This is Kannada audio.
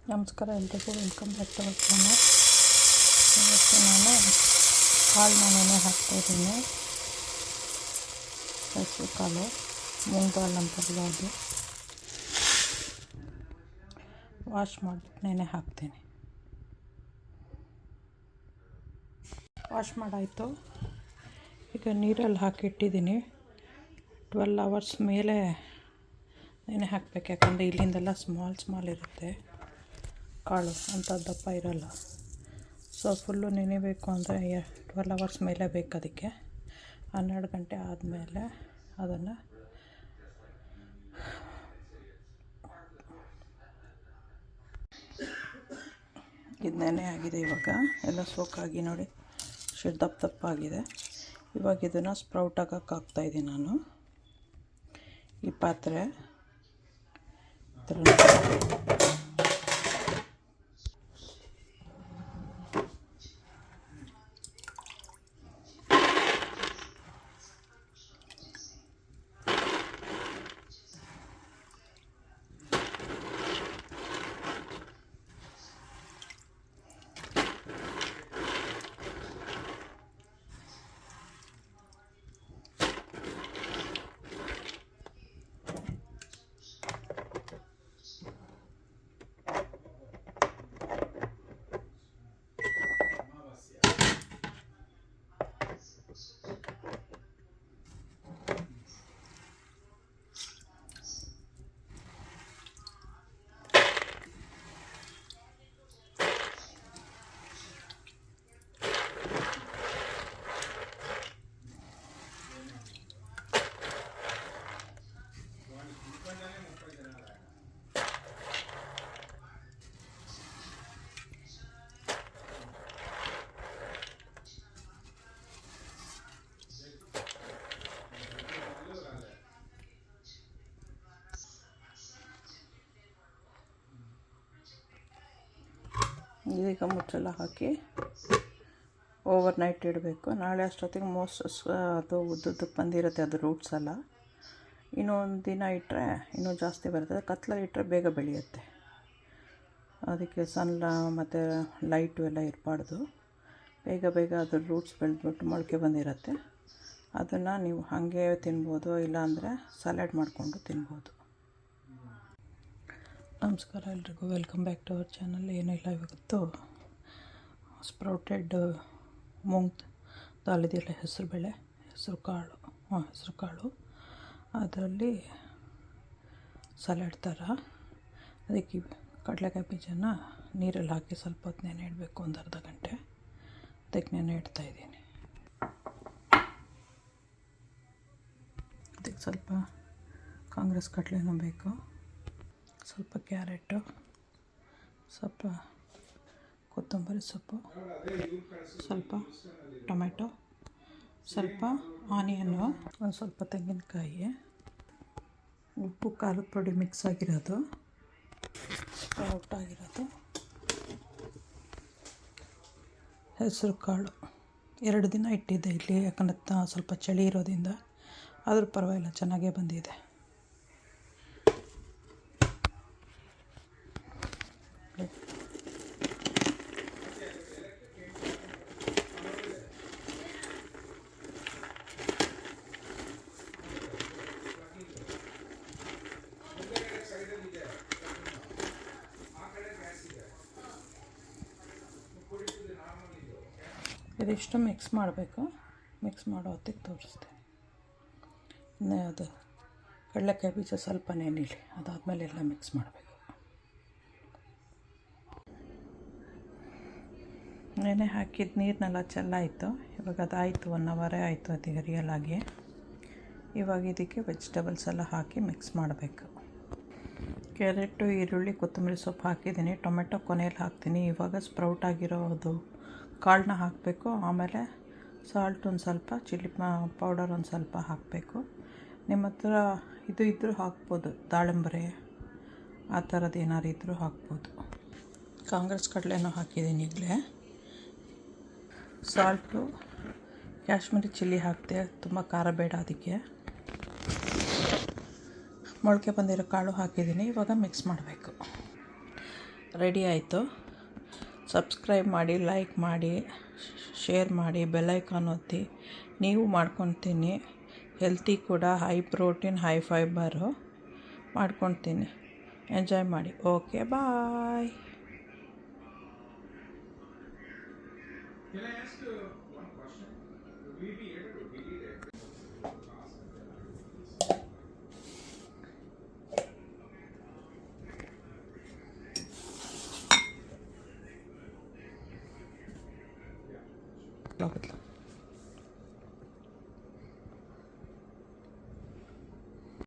ನಮಸ್ಕಾರ ಎಲ್ರಿಗೂ, welcome back to our channel. ಇವತ್ತು ನಾನು ಕಾಳನ್ನ ನೆನೆ ಹಾಕ್ತಾಯಿದ್ದೀನಿ. ಹೆಸರು ಕಾಳು, ಮೂಂಗ್ ದಾಲ್ ಅಂತಾರಲ್ಲ ಅದು. ವಾಶ್ ಮಾಡಿಬಿಟ್ಟು ನೆನೆ ಹಾಕ್ತೀನಿ. ವಾಶ್ ಮಾಡಾಯಿತು. ಈಗ ನೀರಲ್ಲಿ ಹಾಕಿಟ್ಟಿದ್ದೀನಿ. 12 hours ಮೇಲೆ ನೆನೆ ಹಾಕಬೇಕು. ಯಾಕಂದರೆ ಇಲ್ಲಿಂದೆಲ್ಲ ಸ್ಮಾಲ್ ಇರುತ್ತೆ ಕಾಳು, ಅಂಥ ದಪ್ಪ ಇರೋಲ್ಲ. ಸೊ ಫುಲ್ಲು ನೆನೆಬೇಕು ಅಂದರೆ 12 hours ಮೇಲೆ ಬೇಕು. ಅದಕ್ಕೆ 12 ಗಂಟೆ ಆದಮೇಲೆ ಅದನ್ನು ಇದು ನೆನೆ ಆಗಿದೆ. ಇವಾಗ ಎಲ್ಲ ಸೋಕಾಗಿ ನೋಡಿ ದಪ್ಪ ಆಗಿದೆ. ಇವಾಗ ಇದನ್ನು ಸ್ಪ್ರೌಟ್ ಹಾಕ್ತಾಯಿದ್ದೀನಿ ನಾನು. ಈ ಪಾತ್ರೆ ಇದೀಗ ಮುಚ್ಚಳ ಹಾಕಿ ಓವರ್ ನೈಟ್ ಇಡಬೇಕು. ನಾಳೆ ಅಷ್ಟೊತ್ತಿಗೆ ಅದು ಉದ್ದಕ್ಕೆ ಬಂದಿರುತ್ತೆ, ಅದು ರೂಟ್ಸ್ ಎಲ್ಲ. ಇನ್ನೊಂದು ದಿನ ಇಟ್ಟರೆ ಇನ್ನೂ ಜಾಸ್ತಿ ಬರ್ತದೆ. ಕತ್ಲಲ್ಲಿ ಇಟ್ಟರೆ ಬೇಗ ಬೆಳೆಯುತ್ತೆ. ಅದಕ್ಕೆ ಮತ್ತು ಲೈಟು ಎಲ್ಲ ಇರಬಾರ್ದು. ಬೇಗ ಅದ್ರ ರೂಟ್ಸ್ ಬೆಳೆದ್ಬಿಟ್ಟು ಮೊಳಕೆ ಬಂದಿರುತ್ತೆ. ಅದನ್ನು ನೀವು ಹಾಗೆ ತಿನ್ಬೋದು, ಇಲ್ಲಾಂದರೆ ಸಲಾಡ್ ಮಾಡಿಕೊಂಡು ತಿನ್ಬೋದು. ನಮಸ್ಕಾರ ಎಲ್ರಿಗೂ, welcome back to our channel. ಏನಿಲ್ಲ, ಇವತ್ತು ಸ್ಪ್ರೌಟೆಡ್ ಮೂಂಗ್ ದಾಲ್ ಇದೆಯಲ್ಲ, ಹೆಸರು ಕಾಳು, ಅದರಲ್ಲಿ ಸಲಾಡ್ ಥರ. ಅದಕ್ಕೆ ಕಡಲೆಕಾಯಿ ಬೀಜನ ನೀರಲ್ಲಿ ಹಾಕಿ ಸ್ವಲ್ಪ ಹೊತ್ತು ನೆನೆ ಇಡಬೇಕು, ಒಂದು ಅರ್ಧ ಗಂಟೆ. ಅದಕ್ಕೆ ನೆನೆ ಇಡ್ತಾಯಿದ್ದೀನಿ. ಅದಕ್ಕೆ ಸ್ವಲ್ಪ ಕಾಂಗ್ರೆಸ್ ಕಡಲೆನೂ ಬೇಕು, ಸ್ವಲ್ಪ ಕ್ಯಾರೆಟು, ಸ್ವಲ್ಪ ಕೊತ್ತಂಬರಿ ಸೊಪ್ಪು, ಸ್ವಲ್ಪ ಟೊಮೆಟೊ, ಸ್ವಲ್ಪ ಆನಿಯನ್ನು, ಒಂದು ಸ್ವಲ್ಪ ತೆಂಗಿನಕಾಯಿ, ಉಪ್ಪು, ಖಾರದ ಪುಡಿ ಮಿಕ್ಸ್ ಆಗಿರೋದು, ಆಗಿರೋದು, ಹೆಸರು ಕಾಳು. 2 ದಿನ ಇಟ್ಟಿದ್ದೆ ಇಲ್ಲಿ, ಯಾಕಂದ್ರೆ ಸ್ವಲ್ಪ ಚಳಿ ಇರೋದ್ರಿಂದ. ಆದರೂ ಪರವಾಗಿಲ್ಲ, ಚೆನ್ನಾಗೇ ಬಂದಿದೆ. ಇದಿಷ್ಟು ಮಿಕ್ಸ್ ಮಾಡಬೇಕು. ಮಿಕ್ಸ್ ಮಾಡೋ ಹೊತ್ತಿಗೆ ತೋರಿಸ್ತೀನಿ. ಅದು ಕಡಲೆಕಾಯಿ ಬೀಜ ಸ್ವಲ್ಪ ನೆನಿಲಿ, ಅದಾದಮೇಲೆ ಎಲ್ಲ ಮಿಕ್ಸ್ ಮಾಡಬೇಕು. ನೆನೆ ಹಾಕಿದ ನೀರನ್ನೆಲ್ಲ ಚೆಲ್ಲಾಯಿತು. ಇವಾಗ ಅದಾಯಿತು, 1 hour ಆಯಿತು ಅದೀಗ ರಿಯಲಾಗಿ. ಇವಾಗ ಇದಕ್ಕೆ ವೆಜಿಟೇಬಲ್ಸ್ ಎಲ್ಲ ಹಾಕಿ ಮಿಕ್ಸ್ ಮಾಡಬೇಕು. ಕ್ಯಾರೆಟು, ಈರುಳ್ಳಿ, ಕೊತ್ತಂಬರಿ ಸೊಪ್ಪು ಹಾಕಿದ್ದೀನಿ. ಟೊಮೆಟೊ ಕೊನೆಯಲ್ಲಿ ಹಾಕ್ತೀನಿ. ಇವಾಗ ಸ್ಪ್ರೌಟ್ ಆಗಿರೋದು ಕಾಳನ್ನ ಹಾಕಬೇಕು. ಆಮೇಲೆ ಸಾಲ್ಟ್ ಒಂದು ಸ್ವಲ್ಪ, ಚಿಲ್ಲಿ ಪೌಡರ್ ಒಂದು ಸ್ವಲ್ಪ ಹಾಕಬೇಕು. ನಿಮ್ಮ ಹತ್ರ ಇದು ಇದ್ದರೂ ಹಾಕ್ಬೋದು, ದಾಳಿಂಬರೆ ಆ ಥರದ್ದು ಏನಾರು ಇದ್ದರೂ ಹಾಕ್ಬೋದು. ಕಾಂಗ್ರೆಸ್ ಕಡಲೆನೂ ಹಾಕಿದ್ದೀನಿ ಈಗಲೇ. ಸಾಲ್ಟು, ಕಾಶ್ಮೀರಿ ಚಿಲ್ಲಿ ಹಾಕಿದೆ, ತುಂಬ ಖಾರ ಬೇಡ ಅದಕ್ಕೆ. ಮೊಳಕೆ ಬಂದಿರೋ ಕಾಳು ಹಾಕಿದ್ದೀನಿ. ಇವಾಗ ಮಿಕ್ಸ್ ಮಾಡಬೇಕು. ರೆಡಿ ಆಯಿತು. ಸಬ್ಸ್ಕ್ರೈಬ್ ಮಾಡಿ, ಲೈಕ್ ಮಾಡಿ, ಶೇರ್ ಮಾಡಿ, ಬೆಲ್ ಐಕಾನ್ ಒತ್ತಿ. ನೀವು ಮಾಡ್ಕೊತೀನಿ. ಹೆಲ್ತಿ ಕೂಡ, ಹೈ ಪ್ರೋಟೀನ್, ಹೈ ಫೈಬರು ಮಾಡ್ಕೊತೀನಿ. ಎಂಜಾಯ್ ಮಾಡಿ. Okay, bye. Can I ask you one question? Will we be able to delete every ಬದಲು